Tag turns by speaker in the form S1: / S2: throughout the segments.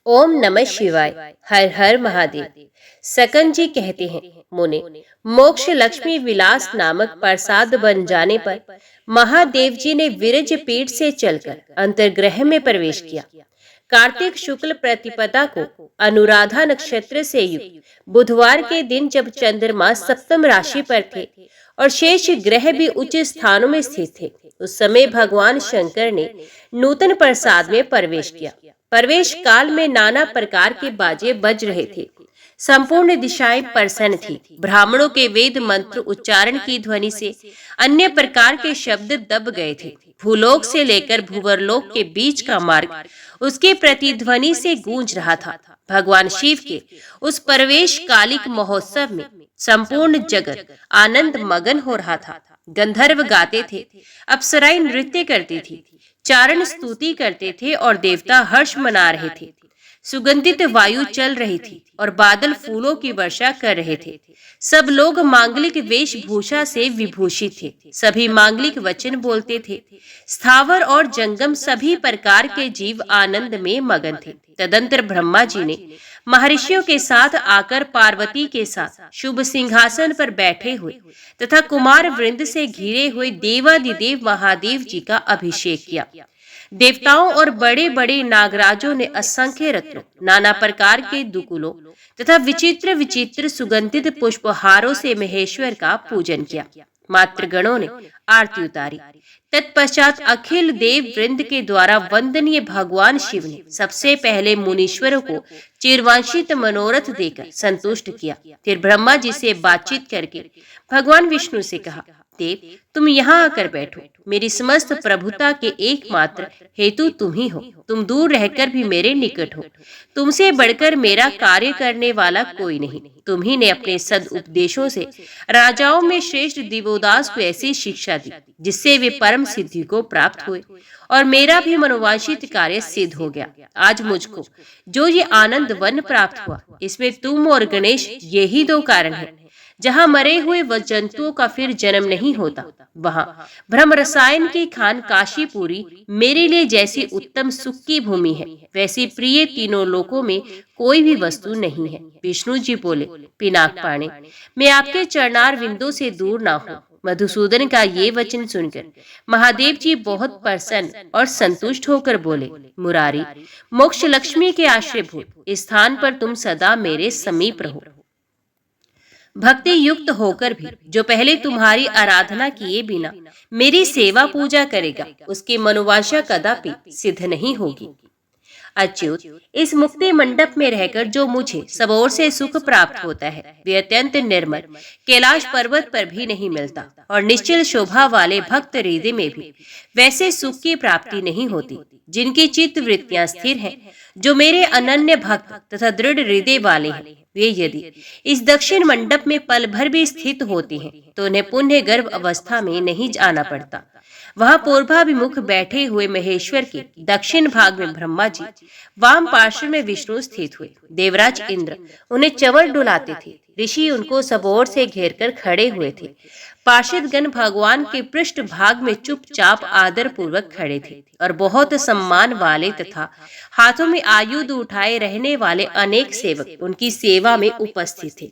S1: ओम नमः शिवाय। हर हर महादेव। सकन जी कहते हैं, मुने, मोक्ष लक्ष्मी विलास नामक प्रसाद बन जाने पर महादेव जी ने विरज पीठ से चलकर अंतर्ग्रह में प्रवेश किया। कार्तिक शुक्ल प्रतिपदा को अनुराधा नक्षत्र से युक्त बुधवार के दिन जब चंद्रमा सप्तम राशि पर थे और शेष ग्रह भी उच्च स्थानों में स्थित थे, उस समय भगवान शंकर ने नूतन प्रसाद में प्रवेश किया। प्रवेश काल में नाना प्रकार के बाजे बज रहे थे। संपूर्ण दिशाएं प्रसन्न थी। ब्राह्मणों के वेद मंत्र उच्चारण की ध्वनि से अन्य प्रकार के शब्द दब गए थे। भूलोक से लेकर भूवरलोक के बीच का मार्ग उसके प्रतिध्वनि से गूंज रहा था। भगवान शिव के उस प्रवेश कालिक महोत्सव में संपूर्ण जगत आनंद मगन हो रहा था। गंधर्व गाते थे, अप्सराएं नृत्य करती थी, चारण स्तुति करते थे और देवता हर्ष मना रहे थे। सुगंधित वायु चल रही थी और बादल फूलों की वर्षा कर रहे थे। सब लोग मांगलिक वेशभूषा से विभूषित थे। सभी मांगलिक वचन बोलते थे। स्थावर और जंगम सभी प्रकार के जीव आनंद में मगन थे। तदंतर ब्रह्मा जी ने महर्षियों के साथ आकर पार्वती के साथ शुभ सिंहासन पर बैठे हुए तथा कुमार वृंद से घिरे हुए देवादिदेव महादेव जी का अभिषेक किया। देवताओं और बड़े बड़े नागराजों ने असंख्य रत्नों, नाना प्रकार के दुकुलों तथा विचित्र विचित्र सुगंधित पुष्पहारों से महेश्वर का पूजन किया। मातृगणों ने आरती उतारी। तत्पश्चात अखिल देव वृंद के द्वारा वंदनीय भगवान शिव ने सबसे पहले मुनीश्वरों को चिरवांशित मनोरथ देकर संतुष्ट किया। फिर ब्रह्मा जी से बातचीत करके भगवान विष्णु से कहा, देव, तुम यहाँ आकर बैठो। मेरी समस्त प्रभुता के एकमात्र हेतु तुम ही हो। तुम दूर रहकर भी मेरे निकट हो। तुमसे बढ़कर मेरा कार्य करने वाला कोई नहीं। तुम ही ने अपने सद उपदेशों से राजाओं में श्रेष्ठ दिवोदास को ऐसी शिक्षा दी जिससे वे परम सिद्धि को प्राप्त हुए और मेरा भी मनोवांछित कार्य सिद्ध हो गया। आज मुझको जो ये आनंद वन प्राप्त हुआ, इसमें तुम और गणेश यही दो कारण हैं। जहाँ मरे हुए व जंतुओं का फिर जन्म नहीं होता, वहाँ ब्रह्म रसायन की खान काशीपुरी मेरे लिए जैसी उत्तम सुख की भूमि है, वैसी प्रिय तीनों लोकों में कोई भी वस्तु नहीं है। विष्णु जी बोले, पिनाक पाणे, मैं आपके चरणार विंदों से दूर ना हूँ। मधुसूदन का ये वचन सुनकर महादेव जी बहुत प्रसन्न और संतुष्ट होकर बोले, मुरारी, मोक्ष लक्ष्मी के आश्रयभूत इस स्थान पर तुम सदा मेरे समीप रहो। भक्ति युक्त होकर भी जो पहले तुम्हारी आराधना किए बिना मेरी सेवा पूजा करेगा, उसकी मनोवांछा कदापि सिद्ध नहीं होगी। अच्युत, इस मुक्ति मंडप में रहकर जो मुझे सब ओर से सुख प्राप्त होता है, वे अत्यंत निर्मल कैलाश पर्वत पर भी नहीं मिलता और निश्चल शोभा वाले भक्त हृदय में भी वैसे सुख की प्राप्ति नहीं होती। जिनकी चित्त वृत्तियां स्थिर हैं, जो मेरे अनन्य भक्त तथा दृढ़ हृदय वाले हैं, वे यदि इस दक्षिण मंडप में पल भर भी स्थित होती हैं, तो उन्हें पुण्य गर्भ अवस्था में नहीं आना पड़ता। वहां पूर्वाभिमुख बैठे हुए महेश्वर के दक्षिण भाग में ब्रह्मा जी, वाम पार्श्व में विष्णु स्थित हुए। देवराज इंद्र उन्हें चंवर डुलाते थे। ऋषि उनको सब ओर से घेर कर खड़े हुए थे। पार्षदगण भगवान के पृष्ठ भाग में चुपचाप आदर पूर्वक खड़े थे और बहुत सम्मान वाले तथा हाथों में आयुध उठाए रहने वाले अनेक सेवक उनकी सेवा में उपस्थित थे।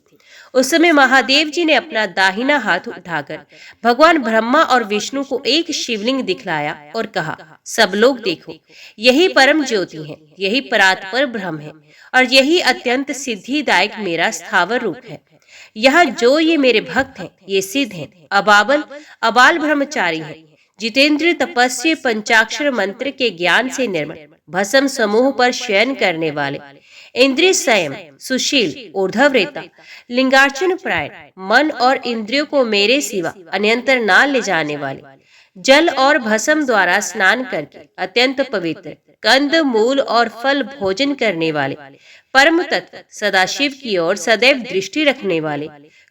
S1: उस समय महादेव जी ने अपना दाहिना हाथ उठाकर भगवान ब्रह्मा और विष्णु को एक शिवलिंग दिखलाया और कहा, सब लोग देखो, यही परम ज्योति है, यही परात्पर ब्रह्म है और यही अत्यंत सिद्धिदायक मेरा स्थावर रूप है। यहाँ जो ये मेरे भक्त हैं, ये सिद्ध हैं, अबाल ब्रह्मचारी हैं, जितेंद्र तपस्वी, पंचाक्षर मंत्र के ज्ञान से निर्मल, भस्म समूह पर शयन करने वाले, इंद्रिय संयम, सुशील, ऊर्ध्वरेता, लिंगार्चन प्रायण, मन और इंद्रियों को मेरे सिवा अन्यंतर ना ले जाने वाले, जल और भस्म द्वारा स्नान करके अत्यंत पवित्र, कंद मूल और फल भोजन करने वाले, परम तत्व सदाशिव की ओर सदैव दृष्टि रखने वाले,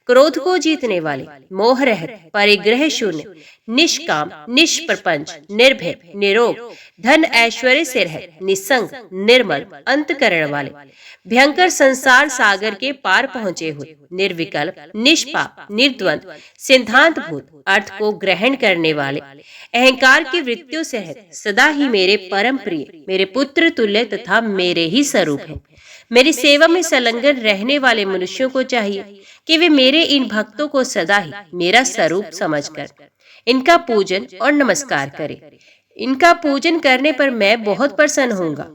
S1: क्रोध को जीतने वाले, मोह रहित, परिग्रह शून्य, निष्काम, निष्प्रपंच, निर्भय, निरोग, धन ऐश्वर्य से रहित, निसंग, निर्मल, अंतकरण वाले, भयंकर संसार सागर के पार पहुंचे हुए, निर्विकल्प, निष्पाप, निर्द्वंद, सिद्धांत भूत, अर्थ को ग्रहण करने वाले, अहंकार की वृत्तियों से रहित, सदा ही मेरे परम प्रिय, मेरे पुत्र तुल्य तथा मेरे ही स्वरूप हैं। मेरी सेवा में संलग्न रहने वाले मनुष्यों को चाहिए कि वे मेरे इन भक्तों को सदा ही मेरा स्वरूप समझकर इनका पूजन और नमस्कार करें। इनका पूजन करने पर मैं बहुत प्रसन्न होऊंगा।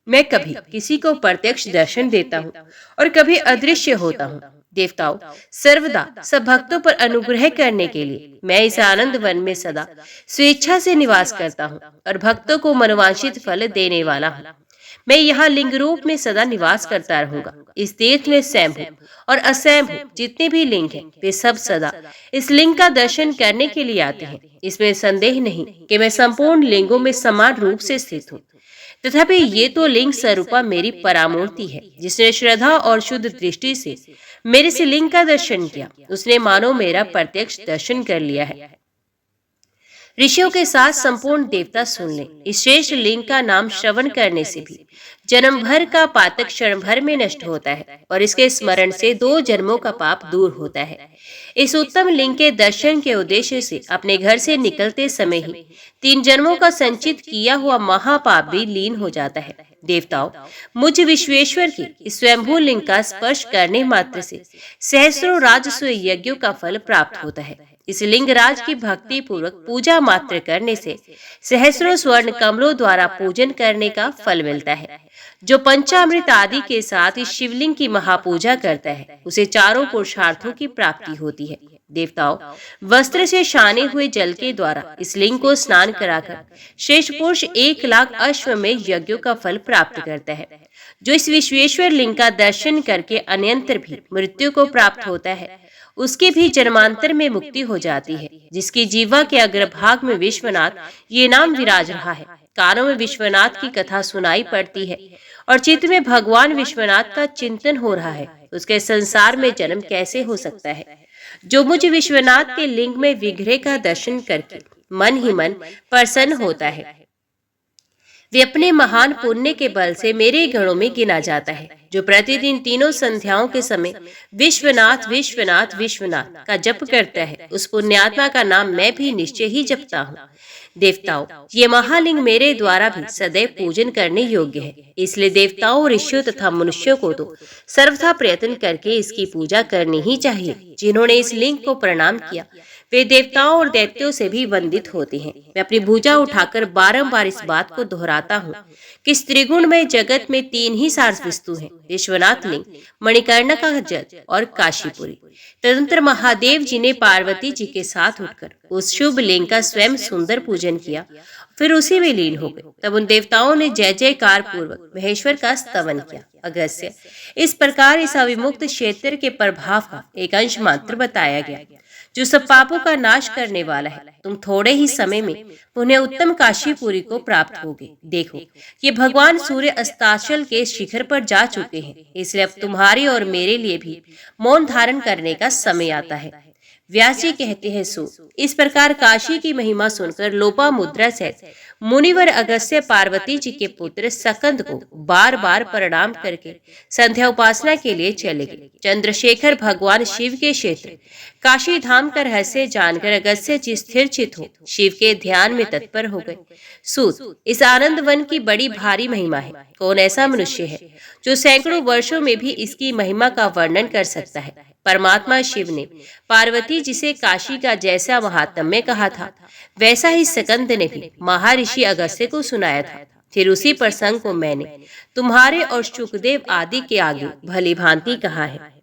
S1: मैं कभी किसी को प्रत्यक्ष दर्शन देता हूँ और कभी अदृश्य होता हूँ। देवताओं, सर्वदा सब भक्तों पर अनुग्रह करने के लिए मैं इस आनंद वन में सदा स्वेच्छा से निवास करता हूँ और भक्तों को मनोवांछित फल देने वाला हूँ। मैं यहाँ लिंग रूप में सदा निवास करता रहूंगा। इस तीर्थ में स्वयं और असैम जितने भी लिंग हैं, वे सब सदा इस लिंग का दर्शन करने के लिए आते हैं। इसमें संदेह नहीं कि मैं संपूर्ण लिंगों में समान रूप से स्थित हूँ। तथापि ये तो लिंग स्वरूपा मेरी परामूर्ति है। जिसने श्रद्धा और शुद्ध दृष्टि से मेरे से लिंग का दर्शन किया, उसने मानो मेरा प्रत्यक्ष दर्शन कर लिया है। ऋषियों के साथ संपूर्ण देवता सुन लें। इस श्रेष्ठ लिंग का नाम श्रवण करने से भी जन्म भर का पातक क्षण भर में नष्ट होता है और इसके स्मरण से 2 जन्मों का पाप दूर होता है। इस उत्तम लिंग के दर्शन के उद्देश्य से अपने घर से निकलते समय ही 3 जन्मों का संचित किया हुआ महापाप भी लीन हो जाता है। देवताओं, मुझ विश्वेश्वर की इस स्वयंभू लिंग का स्पर्श करने मात्र से सहस्रों राजस्व यज्ञों का फल प्राप्त होता है। इस लिंगराज की भक्ति पूर्वक पूजा मात्र करने से सहस्रों स्वर्ण कमलों द्वारा पूजन करने का फल मिलता है। जो पंचामृत आदि के साथ इस शिवलिंग की महापूजा करता है, उसे चारों पुरुषार्थों की प्राप्ति होती है। देवताओं, वस्त्र से छाने हुए जल के द्वारा इस लिंग को स्नान कराकर श्रेष्ठ पुरुष 1 लाख अश्वमेध यज्ञों का फल प्राप्त करता है। जो इस विश्वेश्वर लिंग का दर्शन करके अन्यंतर भी मृत्यु को प्राप्त होता है, उसकी भी जन्मांतर में मुक्ति हो जाती है। जिसकी जीवा के अग्रभाग में विश्वनाथ ये नाम विराज रहा है, कानों में विश्वनाथ की कथा सुनाई पड़ती है और चित्त में भगवान विश्वनाथ का चिंतन हो रहा है, उसके संसार में जन्म कैसे हो सकता है। जो मुझ विश्वनाथ के लिंग में विग्रह का दर्शन करके मन ही मन प्रसन्न होता है, वे अपने महान पुण्य के बल से मेरे गणों में गिना जाता है। जो प्रतिदिन 3 संध्याओं के समय विश्वनाथ विश्वनाथ विश्वनाथ का जप करता है, उस पुण्यात्मा का नाम मैं भी निश्चय ही जपता हूँ। देवताओं, ये महालिंग मेरे द्वारा भी सदैव पूजन करने योग्य है। इसलिए देवताओं, ऋषियों तथा मनुष्यों को तो सर्वथा प्रयत्न करके इसकी पूजा करनी ही चाहिए। जिन्होंने इस लिंग को प्रणाम किया, वे देवताओं और दैत्यों से भी वंदित होते हैं। मैं अपनी भुजा उठाकर बारंबार इस बात को दोहराता हूँ कि इस त्रिगुणमय जगत में 3 ही सार वस्तु हैं: विश्वनाथ लिंग, मणिकर्ण का जल और काशीपुरी। तदंतर महादेव जी ने पार्वती जी के साथ उठकर उस शुभ लिंग का स्वयं सुंदर पूजन किया, फिर उसी में लीन हो गए। तब उन देवताओं ने जय जयकार पूर्वक महेश्वर का स्तवन किया। अगस्त्य, इस प्रकार इस अविमुक्त क्षेत्र के प्रभाव का एक अंश मात्र बताया गया, जो सब पापों का नाश करने वाला है। तुम थोड़े ही समय में पुनः उत्तम काशीपुरी को प्राप्त होगे। देखो, ये भगवान सूर्य अस्ताचल के शिखर पर जा चुके हैं, इसलिए अब तुम्हारे और मेरे लिए भी मौन धारण करने का समय आता है। व्यास जी कहते हैं, सो इस प्रकार काशी की महिमा सुनकर लोपामुद्रा से मुनिवर अगस्त्य पार्वती जी के पुत्र सकंद को बार बार प्रणाम करके संध्या उपासना के लिए चले गए। चंद्रशेखर भगवान शिव के क्षेत्र काशी धाम का रहस्य जानकर अगस्त्य जी स्थिर चित हो शिव के ध्यान में तत्पर हो गए। सूत, इस आनंद वन की बड़ी भारी महिमा है। कौन ऐसा मनुष्य है जो सैकड़ों वर्षों में भी इसकी महिमा का वर्णन कर सकता है। परमात्मा शिव ने पार्वती जी से काशी का जैसा महात्म्य कहा था, वैसा ही सकंद ने भी महर्षि अगस्त्य को सुनाया था। फिर उसी प्रसंग को मैंने तुम्हारे और शुकदेव आदि के आगे भली भांति कहा है।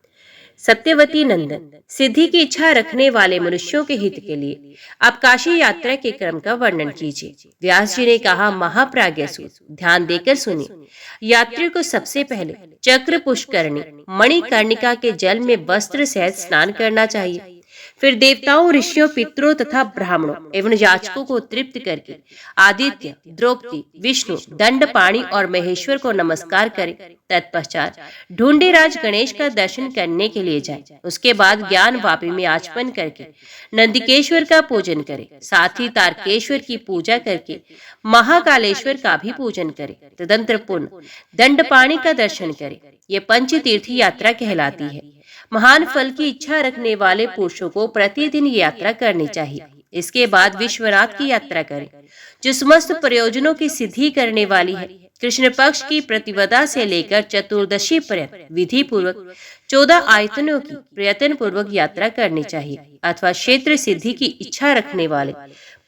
S1: सत्यवती नंदन, सिद्धि की इच्छा रखने वाले मनुष्यों के हित के लिए आप काशी यात्रा के क्रम का वर्णन कीजिए। व्यास जी ने कहा, महाप्राज्ञ सूत, ध्यान देकर सुनिए। यात्री को सबसे पहले चक्र पुष्करणी मणिकर्णिका के जल में वस्त्र सहित स्नान करना चाहिए। फिर देवताओं, ऋषियों, पितरों तथा ब्राह्मणों एवं याचकों को तृप्त करके आदित्य, द्रौपदी, विष्णु, दंडपाणि और महेश्वर को नमस्कार करे। तत्पश्चात ढूंढेराज गणेश का दर्शन करने के लिए जाए। उसके बाद ज्ञान वापी में आचमन करके नंदिकेश्वर का पूजन करे। साथ ही तारकेश्वर की पूजा करके महाकालेश्वर का भी पूजन करे। तदंतर पुण्य दंडपाणि का दर्शन करे। ये पंचतीर्थी यात्रा कहलाती है। महान फल की इच्छा रखने वाले पुरुषों को प्रतिदिन यात्रा करनी चाहिए। इसके बाद विश्वनाथ की यात्रा करें, जो समस्त प्रयोजनों की सिद्धि करने वाली है। कृष्ण पक्ष की प्रतिपदा से लेकर चतुर्दशी पर्यंत विधि पूर्वक 14 आयतनों की प्रयत्न पूर्वक यात्रा करनी चाहिए। अथवा क्षेत्र सिद्धि की इच्छा रखने वाले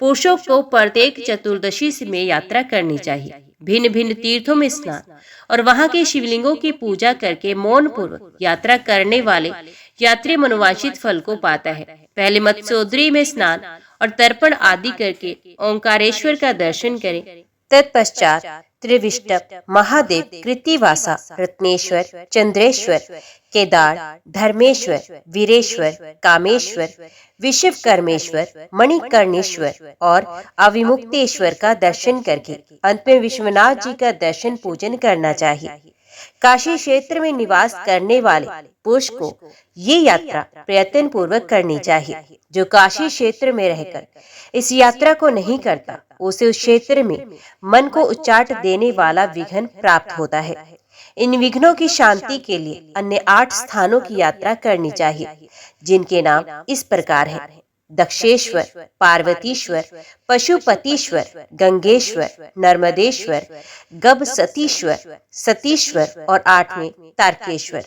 S1: पुरुषों को प्रत्येक चतुर्दशी में यात्रा करनी चाहिए। भिन्न भिन्न तीर्थों में स्नान और वहां के शिवलिंगों की पूजा करके मौन पूर्वक यात्रा करने वाले यात्री मनोवांछित फल को पाता है। पहले मत्स्योदरी में स्नान और तर्पण आदि करके ओंकारेश्वर का दर्शन करें। तत्पश्चात त्रिविष्टप, महादेव, कृत्तिवासा, रत्नेश्वर, चंद्रेश्वर, केदार, धर्मेश्वर, वीरेश्वर, कामेश्वर, विश्वकर्मेश्वर, मणिकर्णेश्वर और अविमुक्तेश्वर का दर्शन करके अंत में विश्वनाथ जी का दर्शन पूजन करना चाहिए। काशी क्षेत्र में निवास करने वाले पुरुष को ये यात्रा प्रयत्न पूर्वक करनी चाहिए। जो काशी क्षेत्र में रहकर इस यात्रा को नहीं करता, उसे उस क्षेत्र में मन को उचाट देने वाला विघ्न प्राप्त होता है। इन विघ्नों की शांति के लिए अन्य 8 स्थानों की यात्रा करनी चाहिए, जिनके नाम इस प्रकार हैं: दक्षेश्वर, पार्वतीश्वर, पशुपतीश्वर, गंगेश्वर, नर्मदेश्वर, गबसतीश्वर, सतीश्वर और 8वें तारकेश्वर।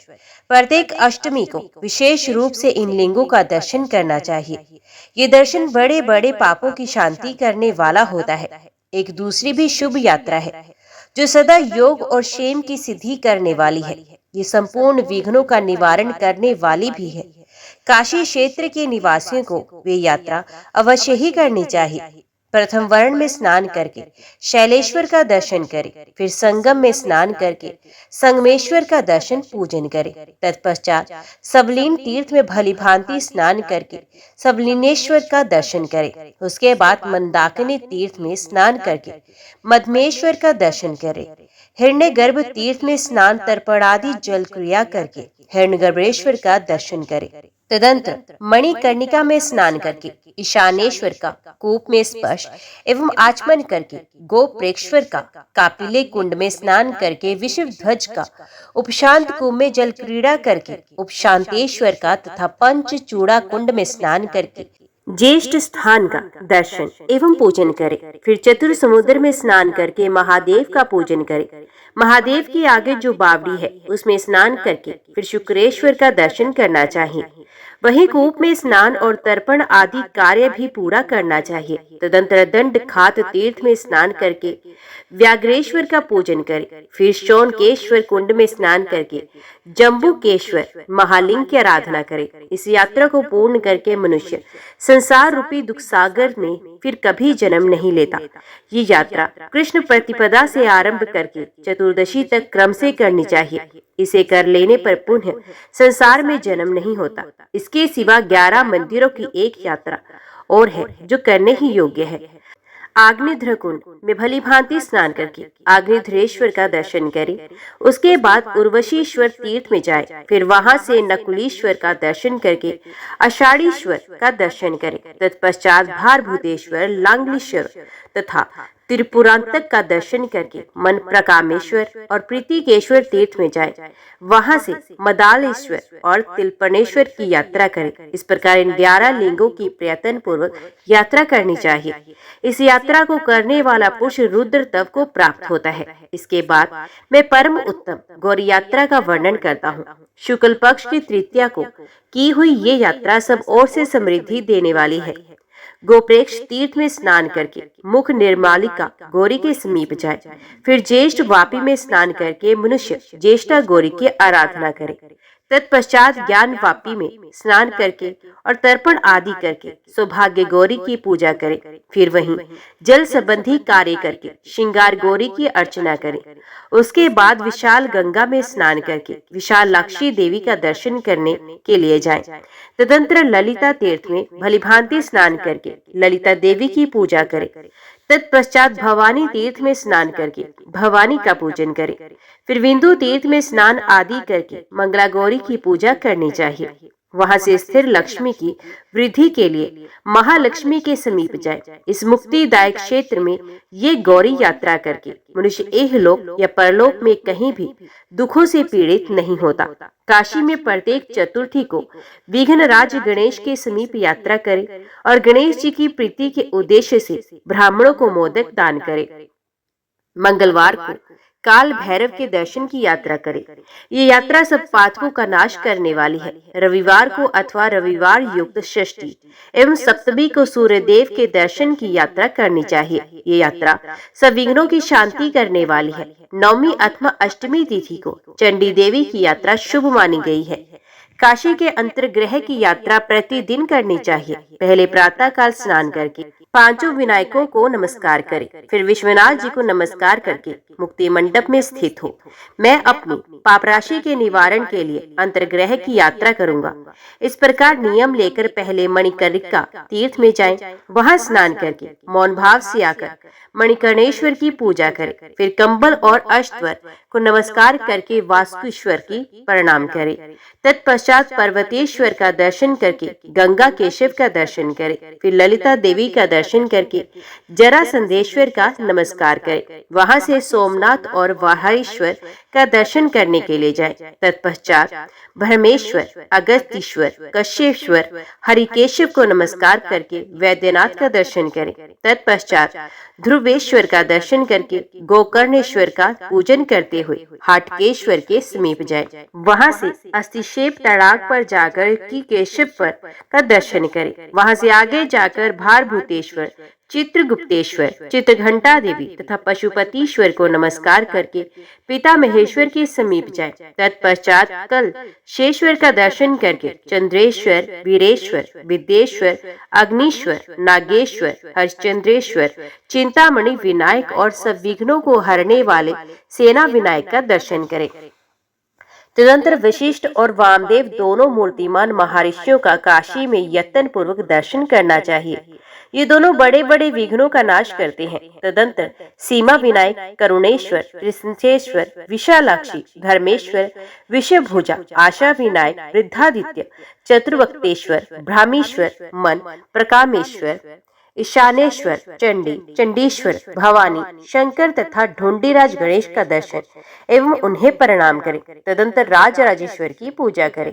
S1: प्रत्येक अष्टमी को विशेष रूप से इन लिंगों का दर्शन करना चाहिए। ये दर्शन बड़े बड़े पापों की शांति करने वाला होता है। एक दूसरी भी शुभ यात्रा है जो सदा योग और क्षेम की सिद्धि करने वाली है। ये संपूर्ण विघ्नों का निवारण करने वाली भी है। काशी क्षेत्र के निवासियों को वे यात्रा अवश्य ही करनी चाहिए। प्रथम वर्ण में स्नान करके शैलेश्वर का दर्शन करें, फिर संगम में स्नान करके संगमेश्वर का दर्शन पूजन करें। तत्पश्चात सबलीन तीर्थ में भलीभांति स्नान करके सबलीनेश्वर का दर्शन करें। उसके बाद मंदाकिनी तीर्थ में स्नान करके मधमेश्वर का दर्शन करें। हिरण्यगर्भ तीर्थ में स्नान तर्पण आदि जल क्रिया करके हिरण्यगर्भेश्वर का दर्शन करें। तदंतर मणिकर्णिका में स्नान करके ईशानेश्वर का कूप में स्पर्श एवं आचमन करके गोप्रेक्षवर का कापिले कुंड में स्नान करके विश्व ध्वज का उपशांत कुंभ में जल क्रीड़ा करके उपशांतेश्वर का तथा पंचचूड़ा कुंड में स्नान करके ज्येष्ठ स्थान का दर्शन एवं पूजन करें। फिर चतुर समुद्र में स्नान करके महादेव का पूजन करें। महादेव के आगे जो बावड़ी है उसमें स्नान करके फिर शुक्रेश्वर का दर्शन करना चाहिए। वहीं कूप में स्नान और तर्पण आदि कार्य भी पूरा करना चाहिए। तदंतर दंड खात तीर्थ में स्नान करके व्याघ्रेश्वर का पूजन करें। फिर शौनकेश्वर कुंड में स्नान करके जम्बुकेश्वर महालिंग की आराधना करें। इस यात्रा को पूर्ण करके मनुष्य संसार रूपी दुख सागर में फिर कभी जन्म नहीं लेता। ये यात्रा कृष्ण प्रतिपदा से आरंभ करके चतुर्दशी तक क्रम से करनी चाहिए। इसे कर लेने पर पुनः संसार में जन्म नहीं होता। इसके सिवा 11 मंदिरों की एक यात्रा और है जो करने ही योग्य है। आग्नेध्र कुंड में भली भांति स्नान करके आग्नेध्रेश्वर का दर्शन करें। उसके बाद उर्वशीश्वर तीर्थ में जाए। फिर वहां से नकुलीश्वर का दर्शन करके आषाढ़ीश्वर का दर्शन करें। तत्पश्चात भारभूतेश्वर, लांगलीश्वर तथा त्रिपुरांतक का दर्शन करके मन प्रकामेश्वर और प्रीतिकेश्वर तीर्थ में जाए। वहां से मदालेश्वर और तिलपनेश्वर की यात्रा करें। इस प्रकार इन 11 लिंगों की प्रयत्न पूर्वक यात्रा करनी चाहिए। इस यात्रा को करने वाला पुरुष रुद्र तव को प्राप्त होता है। इसके बाद मैं परम उत्तम गौरी यात्रा का वर्णन करता हूँ। शुक्ल पक्ष की तृतीया को की हुई ये यात्रा सब ओर से समृद्धि देने वाली है। गोप्रेक्ष तीर्थ में स्नान करके मुख निर्मालिका गौरी के समीप जाए। फिर ज्येष्ठ वापी में स्नान करके मनुष्य ज्येष्ठा गौरी की आराधना करे। तत्पश्चात ज्ञान वापी में स्नान करके और तर्पण आदि करके सौभाग्य गौरी की पूजा करें। फिर वहीं जल संबंधी कार्य करके श्रृंगार गौरी की अर्चना करें। उसके बाद विशाल गंगा में स्नान करके विशालाक्षी देवी का दर्शन करने के लिए जाएं। तदंतर ललिता तीर्थ में भलीभांति स्नान करके ललिता देवी की पूजा करें। तत्पश्चात भवानी तीर्थ में स्नान करके भवानी का पूजन करें। फिर बिंदु तीर्थ में स्नान आदि करके मंगला गौरी की पूजा करनी चाहिए। वहां से स्थिर लक्ष्मी की वृद्धि के लिए महालक्ष्मी के समीप जाए। इस मुक्तिदायक क्षेत्र में ये गौरी यात्रा करके मनुष्य इहलोक या परलोक में कहीं भी दुखों से पीड़ित नहीं होता। काशी में प्रत्येक चतुर्थी को विघ्नराज गणेश के समीप यात्रा करे और गणेश जी की प्रीति के उद्देश्य से ब्राह्मणों को मोदक दान करे। मंगलवार को काल भैरव के दर्शन की यात्रा करें। ये यात्रा सब पातकों का नाश करने वाली है। रविवार को अथवा रविवार युक्त षष्ठी एवं सप्तमी को सूर्य देव के दर्शन की यात्रा करनी चाहिए। ये यात्रा सब विघ्नों की शांति करने वाली है। नवमी अथवा अष्टमी तिथि को चंडी देवी की यात्रा शुभ मानी गई है। काशी के अंतर्ग्रह की यात्रा प्रतिदिन करनी चाहिए। पहले प्रातः काल स्नान करके पांचों विनायकों को नमस्कार करें। फिर विश्वनाथ जी को नमस्कार करके मुक्ति मंडप में स्थित हो। मैं अपनी पाप राशि के निवारण के लिए अंतर्ग्रह की यात्रा करूंगा। इस प्रकार नियम लेकर पहले मणिकर्णिका तीर्थ में जाएं। वहां स्नान करके मौन भाव से आकर मणिकर्णेश्वर की पूजा करें। फिर कंबल और अष्टवर को नमस्कार करके वास्तुश्वर की प्रणाम करें। तत्पश्चात पर्वतेश्वर का दर्शन करके गंगा केशव का दर्शन करें। फिर ललिता देवी का दर्शन करके जरासंधेश्वर का नमस्कार करें। वहां से सोमनाथ और वाहरेश्वर का दर्शन करने के लिए जाएं। तत्पश्चात ब्रह्मेश्वर, अगस्तीश्वर, कश्यपेश्वर, हरिकेशव को नमस्कार करके वैद्यनाथ का दर्शन करें। तत्पश्चात ध्रुवेश्वर का दर्शन करके गोकर्णेश्वर का पूजन करते हुए हाटकेश्वर के समीप जाएं। वहां से अस्तिशेप तड़ाग पर जाकर की केशव का दर्शन करें। वहां से आगे जाकर भारभूतेश्वर, चित्रगुप्तेश्वर, चित्रघंटा देवी तथा पशुपतीश्वर को नमस्कार करके पिता महेश्वर के समीप जाए। तत्पश्चात कल शेश्वर का दर्शन करके चंद्रेश्वर, वीरेश्वर, विद्येश्वर, अग्निश्वर, नागेश्वर, हरिश्चंद्रेश्वर, चिंतामणि विनायक और सब विघ्नों को हरने वाले सेना विनायक का दर्शन करें। तदंतर वशिष्ठ और वामदेव दोनों मूर्तिमान महर्षियों का काशी में यत्न पूर्वक दर्शन करना चाहिए। ये दोनों बड़े बड़े विघ्नों का नाश करते हैं। तदंतर सीमा विनायक, करुणेश्वर, कृष्णेश्वर, विशालाक्षी, धर्मेश्वर, विषभुजा, आशा विनायक, वृद्धादित्य, चतुर्वक्तेश्वर, ब्राह्मीश्वर, मन प्रकामेश्वर, ईशानेश्वर, चंडी, चंडीश्वर, भवानी, शंकर तथा ढूंढीराज गणेश का दर्शन एवं उन्हें प्रणाम करें। तदंतर राजराजेश्वर की पूजा करें।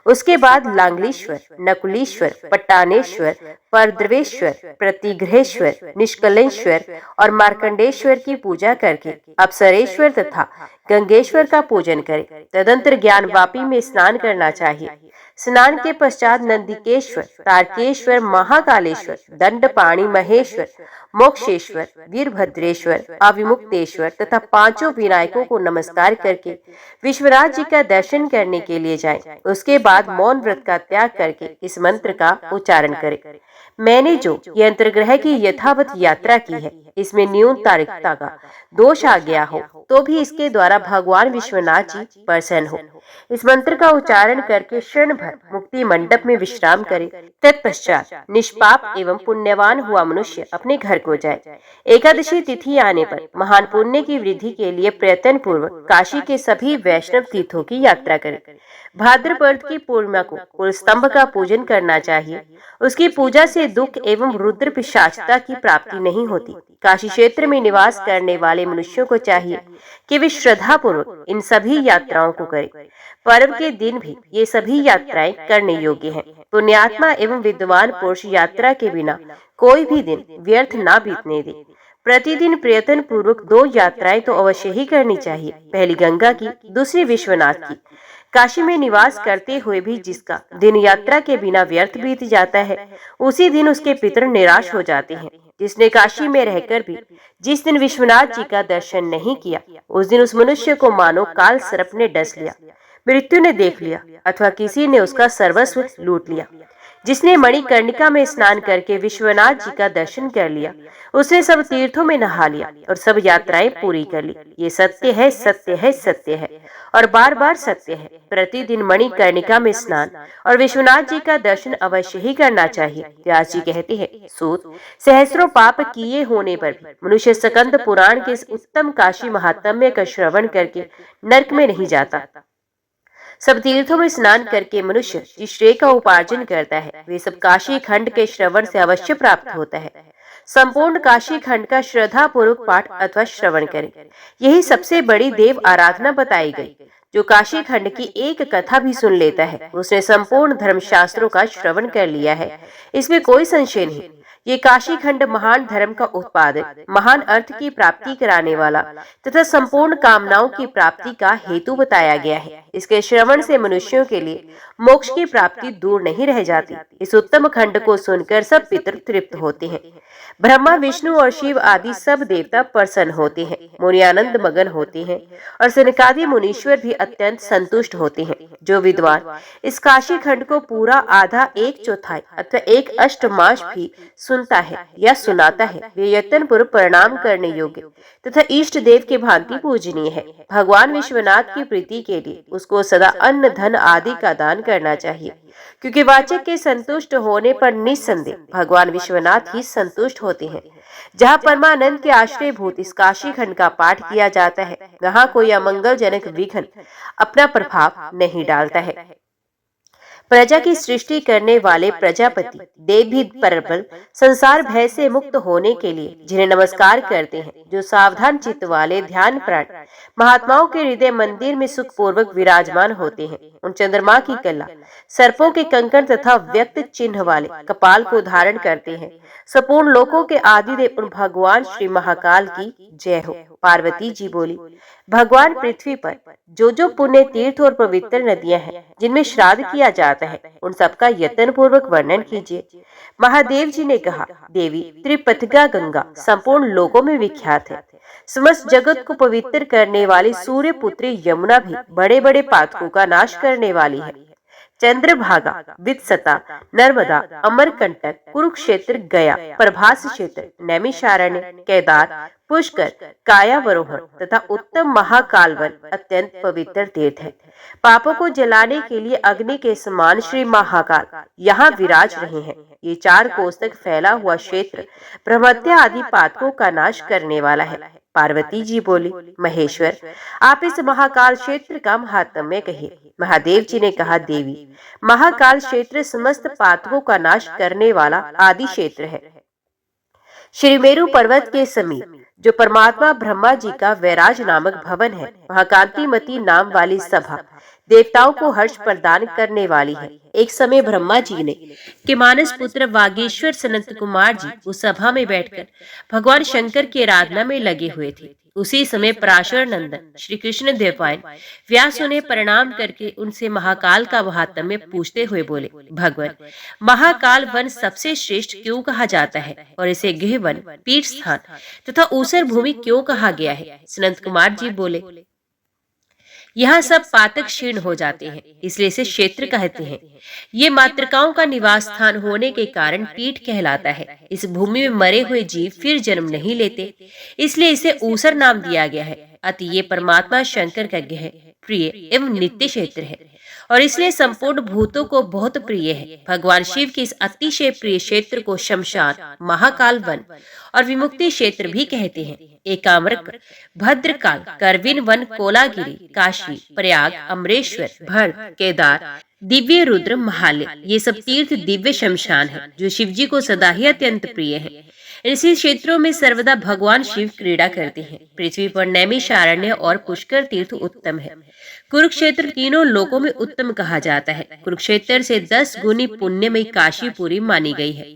S1: उसके बाद लांगलीश्वर, नकुलीश्वर, पट्टानेश्वर, परद्रवेश्वर, प्रतिग्रहेश्वर, निष्कलेश्वर और मार्कंडेश्वर की पूजा करके अप्सरेश्वर तथा गंगेश्वर का पूजन करें। तदंतर ज्ञानवापी में स्नान करना चाहिए। स्नान के पश्चात नंदिकेश्वर, तारकेश्वर, महाकालेश्वर, दंडपाणि महेश्वर, मोक्षेश्वर, वीरभद्रेश्वर, अविमुक्तेश्वर तथा पांचों विनायकों को नमस्कार करके विश्वनाथ जी का दर्शन करने के लिए जाएं। उसके बाद मौन व्रत का त्याग करके इस मंत्र का उच्चारण करें। मैंने जो ये अंतर्ग्रह की यथावत यात्रा की है, इसमें न्यूनतारिकता का दोष आ गया हो तो भी इसके द्वारा भगवान विश्वनाथ जी प्रसन्न हो। इस मंत्र का उच्चारण करके क्षण भर मुक्ति मंडप में विश्राम करे। तत्पश्चात निष्पाप एवं पुण्यवान हुआ मनुष्य अपने घर को जाए। एकादशी तिथि आने पर महान पुण्य की वृद्धि के लिए प्रयत्न पूर्वक काशी के सभी वैष्णव तीर्थों की यात्रा करे। भाद्रपद की पूर्णिमा को कुल स्तंभ का पूजन करना चाहिए। उसकी पूजा से दुख एवं रुद्र पिशाचता की प्राप्ति नहीं होती। काशी क्षेत्र में निवास करने वाले मनुष्यों को चाहिए कि वे श्रद्धा पूर्वक इन सभी यात्राओं को करें। पर्व के दिन भी ये सभी यात्राएं करने योग्य हैं। पुण्यात्मा एवं विद्वान पुरुष यात्रा के बिना कोई भी दिन व्यर्थ ना बीतने दे। प्रतिदिन प्रयत्न पूर्वक 2 यात्राएं तो अवश्य ही करनी चाहिए। पहली गंगा की, दूसरी विश्वनाथ की। काशी में निवास करते हुए भी जिसका दिन यात्रा के बिना व्यर्थ बीत जाता है, उसी दिन उसके पितर निराश हो जाते हैं। जिसने काशी में रहकर भी जिस दिन विश्वनाथ जी का दर्शन नहीं किया, उस दिन उस मनुष्य को मानो काल सर्प ने डस लिया। मृत्यु ने देख लिया अथवा किसी ने उसका सर्वस्व लूट लिया। जिसने मणिकर्णिका में स्नान करके विश्वनाथ जी का दर्शन कर लिया, उसने सब तीर्थों में नहा लिया और सब यात्राएं पूरी कर ली। ये सत्य है, सत्य है, सत्य है और बार बार सत्य है। प्रतिदिन मणिकर्णिका में स्नान और विश्वनाथ जी का दर्शन अवश्य ही करना चाहिए। व्यास जी कहते हैं, सूत, सहस्रों पाप किए होने पर भी मनुष्य स्कंद पुराण के इस उत्तम काशी महात्म्य का श्रवण करके नरक में नहीं जाता। सब तीर्थों में स्नान करके मनुष्य जिस श्रेय का उपार्जन करता है, वे सब काशी खंड के श्रवण से अवश्य प्राप्त होता है। संपूर्ण काशी खंड का श्रद्धा पूर्वक पाठ अथवा श्रवण करें। यही सबसे बड़ी देव आराधना बताई गई। जो काशी खंड की एक कथा भी सुन लेता है, उसने संपूर्ण धर्मशास्त्रों का श्रवण कर लिया है, इसमें कोई संशय नहीं। ये काशी खंड महान धर्म का उत्पादक, महान अर्थ की प्राप्ति कराने वाला तथा संपूर्ण कामनाओं की प्राप्ति का हेतु बताया गया है। इसके श्रवण से मनुष्यों के लिए मोक्ष की प्राप्ति दूर नहीं रह जाती। इस उत्तम खंड को सुनकर सब पितर तृप्त होते हैं। ब्रह्मा, विष्णु और शिव आदि सब देवता प्रसन्न होते हैं, मुनि आनंद मगन होते हैं और सनकादि मुनीश्वर भी अत्यंत संतुष्ट होते हैं। जो विद्वान इस काशी खंड को पूरा आधा, एक चौथाई अथवा एक अष्टमाश भी सुनता है या सुनाता है, वे यत्न पूर्व प्रणाम करने योग्य तथा इष्ट देव के भांति पूजनीय है। भगवान विश्वनाथ की प्रीति के लिए उसको सदा अन्न, धन आदि का दान करना चाहिए, क्योंकि वाचक के संतुष्ट होने पर निस्संदेह भगवान विश्वनाथ ही संतुष्ट होते हैं। जहाँ परमानंद के आश्रय भूत इस काशी खंड का पाठ किया जाता है, वहाँ कोई अमंगलजनक विघ्न अपना प्रभाव नहीं डालता है। प्रजा की सृष्टि करने वाले प्रजापति देव भी परबल संसार भय से मुक्त होने के लिए जिन्हें नमस्कार करते हैं, जो सावधान चित्त वाले ध्यान प्राण महात्माओं के हृदय मंदिर में सुखपूर्वक विराजमान होते हैं, उन चंद्रमा की कला, सर्पों के कंकण तथा व्यक्त चिन्ह वाले कपाल को धारण करते हैं। संपूर्ण लोकों के आदिदेव उन भगवान श्री महाकाल की जय हो। पार्वती जी बोली, भगवान पृथ्वी पर जो पुण्य तीर्थ और पवित्र नदियां हैं, जिनमें श्राद्ध किया जाता है, उन सबका यत्न पूर्वक वर्णन कीजिए। महादेव जी ने कहा, देवी त्रिपथगा गंगा संपूर्ण लोकों में विख्यात है। समस्त जगत को पवित्र करने वाली सूर्य पुत्री यमुना भी बड़े बड़े पातकों का नाश करने वाली है। चंद्रभागा, वित्सता, नर्मदा, अमरकंटक, कुरुक्षेत्र, गया, प्रभास क्षेत्र, नैमिषारण्य, केदार, पुष्कर, कायावरोहण तथा उत्तम महाकाल वन अत्यंत पवित्र तीर्थ है। पापों को जलाने के लिए अग्नि के समान श्री महाकाल यहाँ विराज रहे हैं। ये 4 कोस तक फैला हुआ क्षेत्र ब्रह्मत्या आदि पातकों का नाश करने वाला है। पार्वती जी बोली, महेश्वर आप इस महाकाल क्षेत्र का महात्म्य कहिए। महादेव जी ने कहा, देवी महाकाल क्षेत्र समस्त पातकों का नाश करने वाला आदि क्षेत्र है। श्री मेरु पर्वत के समीप जो परमात्मा ब्रह्मा जी का वैराज नामक भवन है, वहाँ कांतिमती नाम वाली सभा देवताओं को हर्ष प्रदान करने वाली है। एक समय ब्रह्मा जी ने के मानस पुत्र वागीश्वर सनत कुमार जी उस सभा में बैठकर भगवान शंकर की आराधना में लगे हुए थे। उसी समय पराशर नंदन श्री कृष्ण देवपायन व्यास उन्हें प्रणाम करके उनसे महाकाल का महात्म्य पूछते हुए बोले, भगवान महाकाल वन सबसे श्रेष्ठ क्यों कहा जाता है और इसे गृह वन, पीठ स्थान तथा ऊसर भूमि क्यों कहा गया है? सनत कुमार जी बोले, यहाँ सब पातक क्षीण हो जाते हैं, इसलिए इसे क्षेत्र कहते हैं। ये मातृकाओं का निवास स्थान होने के कारण पीठ कहलाता है। इस भूमि में मरे हुए जीव फिर जन्म नहीं लेते, इसलिए इसे ऊसर नाम दिया गया है। अतः ये परमात्मा शंकर का गृह, प्रिय एवं नित्य क्षेत्र है और इसलिए संपूर्ण भूतों को बहुत प्रिय है। भगवान शिव के इस अतिशय प्रिय क्षेत्र को शमशान, महाकाल वन और विमुक्ति क्षेत्र भी कहते हैं। एकाम्रक, भद्रकाल, करविन वन, कोलागिरी, काशी, प्रयाग, अमरेश्वर, भण, केदार, दिव्य रुद्र, महालय, ये सब तीर्थ दिव्य शमशान हैं, जो शिव जी को सदा ही अत्यंत प्रिय है। ऐसे क्षेत्रों में सर्वदा भगवान शिव क्रीड़ा करते हैं। पृथ्वी पर नैमिषारण्य और पुष्कर तीर्थ उत्तम है। कुरुक्षेत्र तीनों लोकों में उत्तम कहा जाता है। कुरुक्षेत्र से 10 गुनी पुण्यमयी काशीपुरी मानी गई है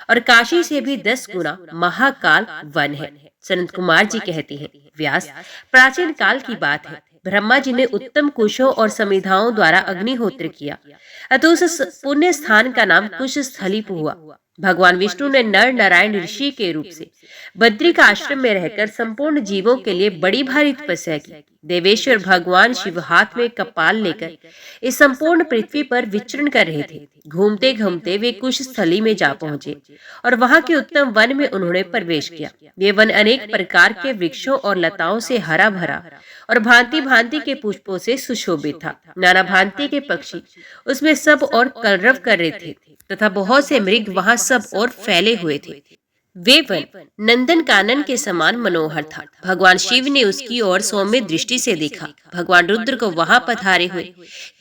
S1: और काशी से भी 10 गुना महाकाल वन है। सनत कुमार जी कहते हैं, व्यास प्राचीन काल की बात है। ब्रह्मा जी ने उत्तम कुशों और समिधाओं द्वारा अग्निहोत्र किया, अतः उस पुण्य स्थान का नाम कुश स्थली हुआ। भगवान विष्णु ने नर नारायण ऋषि के रूप से बद्रिक आश्रम में रहकर संपूर्ण जीवों के लिए बड़ी भारी तपस्या की। देवेश्वर भगवान शिव हाथ में कपाल लेकर इस संपूर्ण पृथ्वी पर विचरण कर रहे थे। घूमते घूमते वे कुश स्थली में जा पहुंचे और वहां के उत्तम वन में उन्होंने प्रवेश किया। ये वन अनेक प्रकार के वृक्षों और लताओं से हरा भरा और भांति भांति के पुष्पों से सुशोभित था। नाना भांति के पक्षी उसमें सब और कलरव कर रहे थे तथा बहुत से मृग वहां सब और फैले हुए थे। वे वन नंदन कानन के समान मनोहर था। भगवान शिव ने उसकी ओर सौम्य दृष्टि से देखा। भगवान रुद्र को वहां पधारे हुए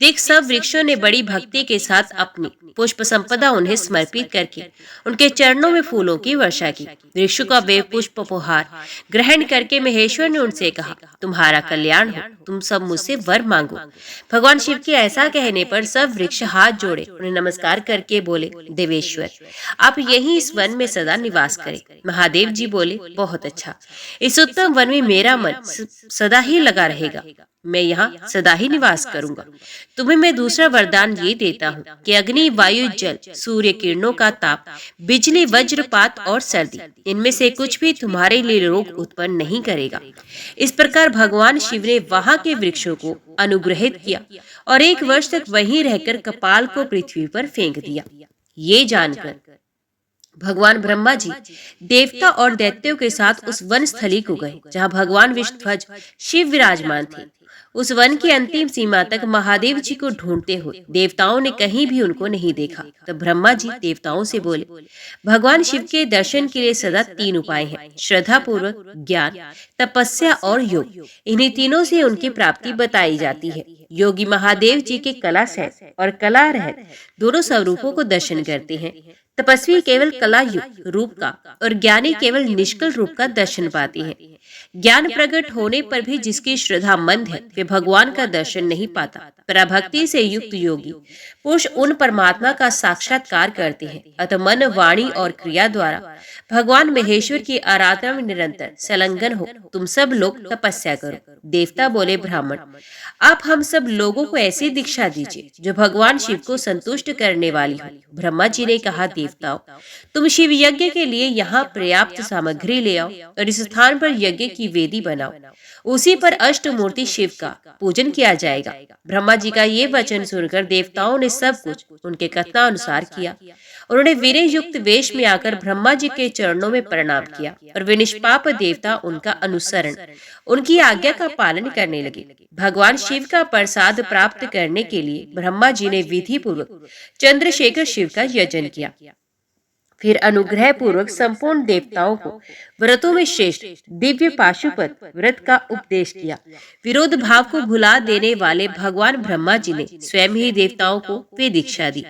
S1: देख सब वृक्षों ने बड़ी भक्ति के साथ अपनी पुष्प संपदा उन्हें समर्पित करके उनके चरणों में फूलों की वर्षा की। वृक्षों का वे पुष्प उपहार ग्रहण करके महेश्वर ने उनसे कहा, तुम्हारा कल्याण हो, तुम सब मुझसे वर मांगो। भगवान शिव के ऐसा कहने पर सब वृक्ष हाथ जोड़े उन्हें नमस्कार करके बोले, देवेश्वर आप यहीं इस वन में सदा निवास करें। महादेव जी बोले, बहुत अच्छा, इस उत्तम वन में मेरा मन सदा ही लगा रहेगा, मैं यहाँ सदा ही निवास करूंगा। तुम्हें मैं दूसरा वरदान ये देता हूँ कि अग्नि, वायु, जल, सूर्य किरणों का ताप, बिजली, वज्रपात और सर्दी, इनमें से कुछ भी तुम्हारे लिए रोग उत्पन्न नहीं करेगा। इस प्रकार भगवान शिव ने वहां के वृक्षों को अनुग्रहित किया और 1 वर्ष तक वहीं रहकर कपाल को पृथ्वी पर फेंक दिया। ये जानकर भगवान ब्रह्मा जी देवता और दैत्यों के साथ उस वन स्थली को गए जहाँ भगवान विष्णुध्वज शिव विराजमान थे। उस वन की अंतिम सीमा तक महादेव जी को ढूंढते हुए देवताओं ने कहीं भी उनको नहीं देखा। तब ब्रह्मा जी देवताओं से बोले, भगवान शिव के दर्शन के लिए सदा 3 उपाय हैं, श्रद्धा पूर्वक, ज्ञान, तपस्या और योग। इन्हीं तीनों से उनकी प्राप्ति बताई जाती है। योगी महादेव जी के कला सहित और कला रहित दोनों स्वरूपों को दर्शन करते हैं। तपस्वी केवल कला युक्त रूप का और ज्ञानी केवल निष्कल रूप का दर्शन पाते हैं। ज्ञान प्रकट होने पर भी जिसकी श्रद्धा मंद है वे भगवान का दर्शन नहीं पाता। पराभक्ति से युक्त योगी पुरुष उन परमात्मा का साक्षात्कार करते हैं। अतः मन, वाणी और क्रिया द्वारा भगवान महेश्वर की आराधना में निरंतर संलग्न हो तुम सब लोग तपस्या करो। देवता बोले, ब्राह्मण आप हम सब लोगों को ऐसी दीक्षा दीजिए जो भगवान शिव को संतुष्ट करने वाली हो। ब्रह्मा जी ने कहा, देवताओं तुम शिव यज्ञ के लिए यहाँ पर्याप्त सामग्री ले आओ और इस स्थान पर यज्ञ की वेदी बनाओ। उसी पर अष्टमूर्ति शिव का पूजन किया जाएगा। ब्रह्मा जी का ये वचन सुनकर देवताओं ने सब कुछ उनके कथनानुसार किया। उन्होंने विनय युक्त वेश में आकर ब्रह्मा जी के चरणों में प्रणाम किया और वे निष्पाप देवता उनका अनुसरण, उनकी आज्ञा का पालन करने लगे। भगवान शिव का प्रसाद प्राप्त करने के लिए ब्रह्मा जी ने विधि पूर्वक चंद्रशेखर शिव का यजन किया। फिर अनुग्रह पूर्वक संपूर्ण देवताओं को व्रतों में श्रेष्ठ दिव्य पाशुपत व्रत का उपदेश किया। विरोध भाव को भुला देने वाले भगवान ब्रह्मा जी ने स्वयं ही देवताओं को वे दीक्षा दी।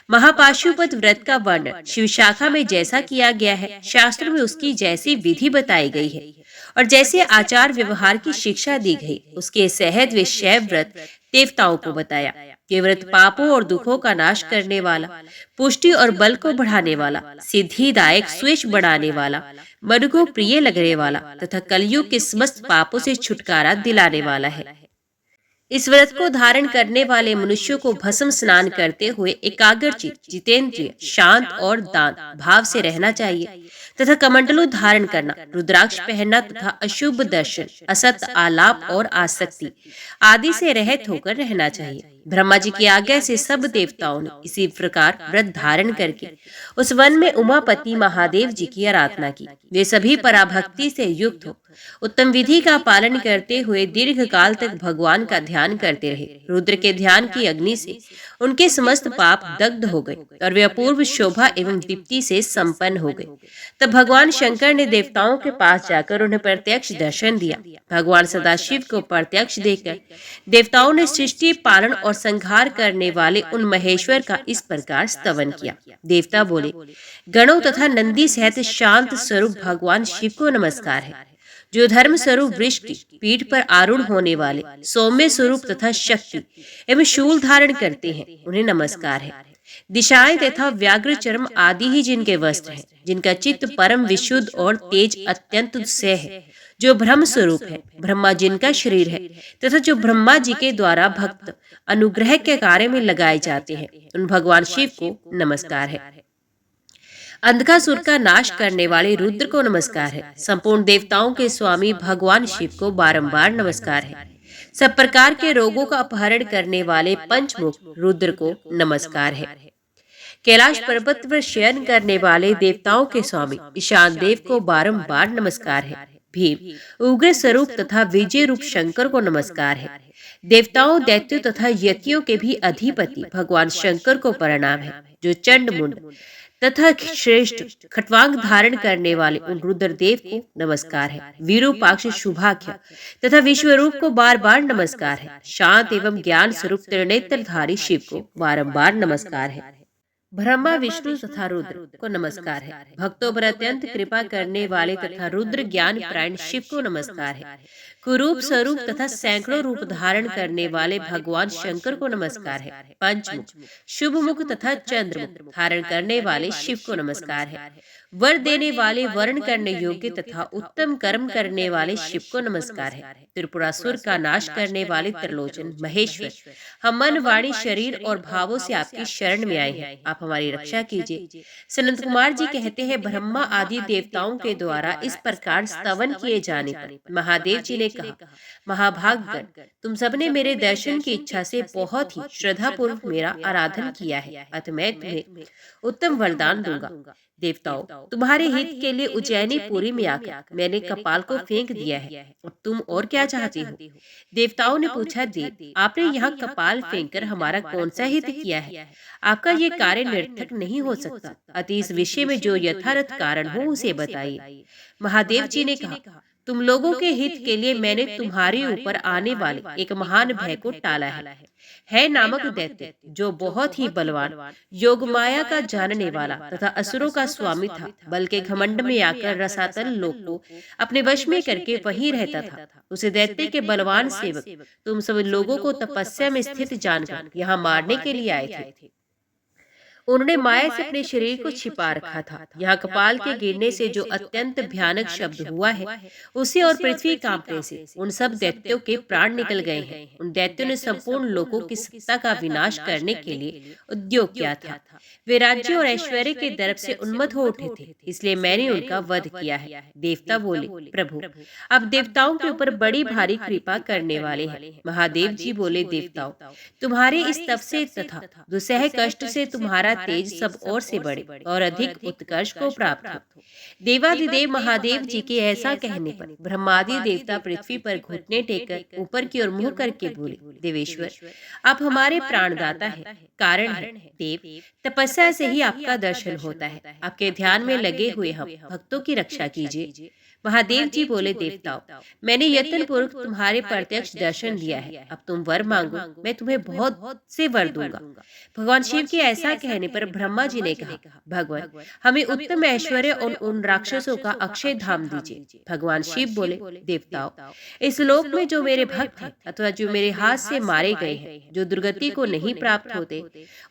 S1: महापाशुपत व्रत का वर्णन शिव शाखा में जैसा किया गया है, शास्त्रों में उसकी जैसी विधि बताई गई है और जैसे आचार व्यवहार की शिक्षा दी गई, उसके सहज वे शैव व्रत देवताओं को बताया। ये व्रत पापों और दुखों का नाश करने वाला, पुष्टि और बल को बढ़ाने वाला, सिद्धिदायक, स्वेश बढ़ाने वाला, मन को प्रिय लगने वाला तथा कलयुग के समस्त पापों से छुटकारा दिलाने वाला है। इस व्रत को धारण करने वाले मनुष्यों को भस्म स्नान करते हुए एकाग्रचित, जितेंद्रिय, शांत और दान भाव से रहना चाहिए तथा कमंडलू धारण करना, रुद्राक्ष पहनना तथा अशुभ दर्शन, असत आलाप और आसक्ति आदि से रहित होकर रहना चाहिए। ब्रह्मा जी की आज्ञा से सब देवताओं ने इसी प्रकार व्रत धारण करके उस वन में उमापति महादेव जी की आराधना की। वे सभी पराभक्ति से युक्त हो उत्तम विधि का पालन करते हुए दीर्घ काल तक भगवान का ध्यान करते रहे। रुद्र के ध्यान की अग्नि से उनके समस्त पाप दग्ध हो गए और वे अपूर्व शोभा एवं दीप्ति से संपन्न हो गए। तब भगवान शंकर ने देवताओं के पास जाकर उन्हें प्रत्यक्ष दर्शन दिया। भगवान सदाशिव को प्रत्यक्ष देखकर देवताओं ने सृष्टि, पालन और संहार करने वाले उन महेश्वर का इस प्रकार स्तवन किया। देवता बोले, गणों तथा नंदी सहित शांत स्वरूप भगवान शिव को नमस्कार है। जो धर्म स्वरूप वृक्ष की पीठ पर आरूढ़ होने वाले, सौम्य स्वरूप तथा शक्ति एवं शूल धारण करते हैं, उन्हें नमस्कार है। दिशाएं तथा व्याघ्र चर्म आदि ही जिनके वस्त्र हैं, जिनका चित्त परम विशुद्ध और तेज अत्यंत से है, जो ब्रह्म स्वरूप है, ब्रह्मा जिनका शरीर है तथा जो ब्रह्मा जी के द्वारा भक्त अनुग्रह के कार्य में लगाए जाते हैं, उन भगवान शिव को नमस्कार है। अंधकासुर का नाश करने वाले रुद्र को नमस्कार है। संपूर्ण देवताओं के स्वामी भगवान शिव को बारंबार नमस्कार है। सब प्रकार के रोगों का अपहरण करने वाले पंचमुख रुद्र को नमस्कार है। कैलाश पर्वत पर शयन करने वाले देवताओं के स्वामी ईशान देव को बारंबार नमस्कार है। भीम उग्र स्वरूप तथा विजय रूप शंकर को नमस्कार है। देवताओं, दैत्यों तथा यतियों के भी अधिपति भगवान शंकर को प्रणाम है, जो चंड मुंड तथा श्रेष्ठ खट्वांग धारण करने वाले उन रुद्रदेव को नमस्कार है। वीरूपाक्ष शुभाख्य तथा विश्वरूप को बार बार नमस्कार है। शांत एवं ज्ञान स्वरूप त्रिनेत्रधारी शिव को बारंबार नमस्कार है। ब्रह्मा, विष्णु तथा रुद्र को नमस्कार है। भक्तों पर अत्यंत कृपा करने वाले तथा रुद्र ज्ञान प्राण शिव को नमस्कार है। कुरूप स्वरूप तथा सैकड़ों रूप धारण करने वाले भगवान शंकर को नमस्कार है। पंचमुख, शुभ मुख तथा चंद्रमुख धारण करने वाले शिव को नमस्कार है। वर देने वाले, वर्ण करने योग्य तथा उत्तम कर्म करने वाले शिव को नमस्कार है। त्रिपुरासुर का नाश करने वाले त्रिलोचन महेश्वर, हम मन, वाणी, शरीर और भावों से आपकी शरण में आए हैं, आप हमारी रक्षा कीजिए। सनंत कुमार जी कहते हैं, ब्रह्मा आदि देवताओं के द्वारा इस प्रकार स्तवन किए जाने पर महादेव जी ने कहा, महाभागगण, तुम सबने मेरे दर्शन की इच्छा से बहुत ही श्रद्धा पूर्वक मेरा आराधन किया है, अतः मैं तुम्हें उत्तम वरदान दूंगा। देवताओं, तुम्हारे हित के लिए उज्जैनी पुरी में आकर मैंने कपाल को फेंक दिया है, अब तुम और क्या चाहते हो? देवताओं ने पूछा, देव, आपने यहाँ कपाल फेंककर हमारा कौन सा हित किया है? आपका ये कार्य निरर्थक नहीं हो सकता, अतः इस विषय में जो यथार्थ कारण हो उसे बताइए। महादेव जी ने कहा, तुम लोगों के हित के लिए मैंने तुम्हारे ऊपर आने वाले एक महान भय को टाला है नामक दैत्य, जो बहुत ही बलवान, योग माया का जानने वाला तथा असुरों का स्वामी था, बल के घमंड में आकर रसातल लोक को अपने वश में करके वहीं रहता था। उसे दैत्य के बलवान सेवक तुम सब लोगों को तपस्या में स्थित जानकर यहाँ मारने के लिए आए थे। उन्होंने माया से अपने शरीर को छिपा रखा था। यहाँ कपाल के गिरने से जो अत्यंत भयानक शब्द हुआ है, उसे और पृथ्वी कांपने से उन सब दैत्यों के प्राण निकल गए हैं। उन दैत्यों ने संपूर्ण लोगों की सत्ता का विनाश करने के लिए उद्योग किया था। वे राज्य और ऐश्वर्य के दर्प से उन्मत्त हो उठे थे, इसलिए मैंने उनका वध किया है। देवता बोले, प्रभु, अब देवताओं के ऊपर बड़ी भारी कृपा करने वाले हैं। महादेव जी बोले, देवताओं, तुम्हारे इस तप से तथा दुसह कष्ट से तुम्हारा तेज सब और से बढ़े और अधिक उत्कर्ष को प्राप्त हो। देवाधिदेव महादेव जी के ऐसा कहने पर ब्रह्मादि देवता पृथ्वी पर घुटने टेककर ऊपर की ओर मुंह करके बोले, देवेश्वर, आप हमारे प्राणदाता हैं, कारण है। देव, तपस्या से ही आपका दर्शन होता है, आपके ध्यान में लगे हुए हम भक्तों की रक्षा कीजिए। महादेव जी बोले, देवताओं, मैंने यत्न पूर्वक तुम्हारे प्रत्यक्ष दर्शन दिया है, अब तुम वर मांगो, मैं तुम्हें बहुत से वर दूंगा। भगवान शिव के ऐसा कहने पर ब्रह्मा जी ने कहा, भगवान, हमें उत्तम ऐश्वर्य और उन राक्षसों का अक्षय धाम दीजिए। भगवान शिव बोले, देवताओं, इस लोक में जो मेरे भक्त हैं अथवा जो मेरे हाथ से मारे गए हैं, जो दुर्गति को नहीं प्राप्त होते,